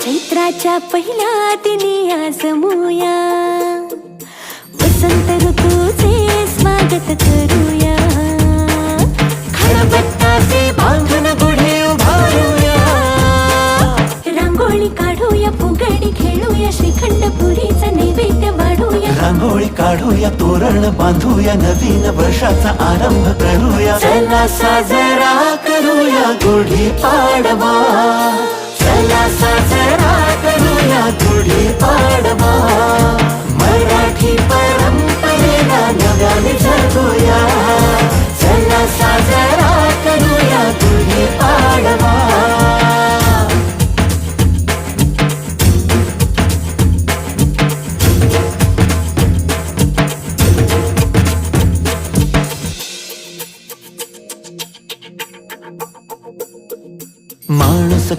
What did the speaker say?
चैत्राच्या पहिल्या दिनी आज जमूया, वसंत ऋतूचे स्वागत करूया, खळबत्ताचे बांधून गुढी उभारूया, रांगोळी काढूया, फुगडी खेळूया, श्रीखंड पुरीचा नैवेद्य वाढूया, रांगोळी काढूया, तोरण बांधूया, नवीन वर्षाचा आरंभ करूया, चला साजरा करूया गुढी पाडवा, चला साजरा करूया गुढी पाडवा, मराठी परंपरेला नव्याने जगूया, चला साजरा करूया गुढी पाडवा.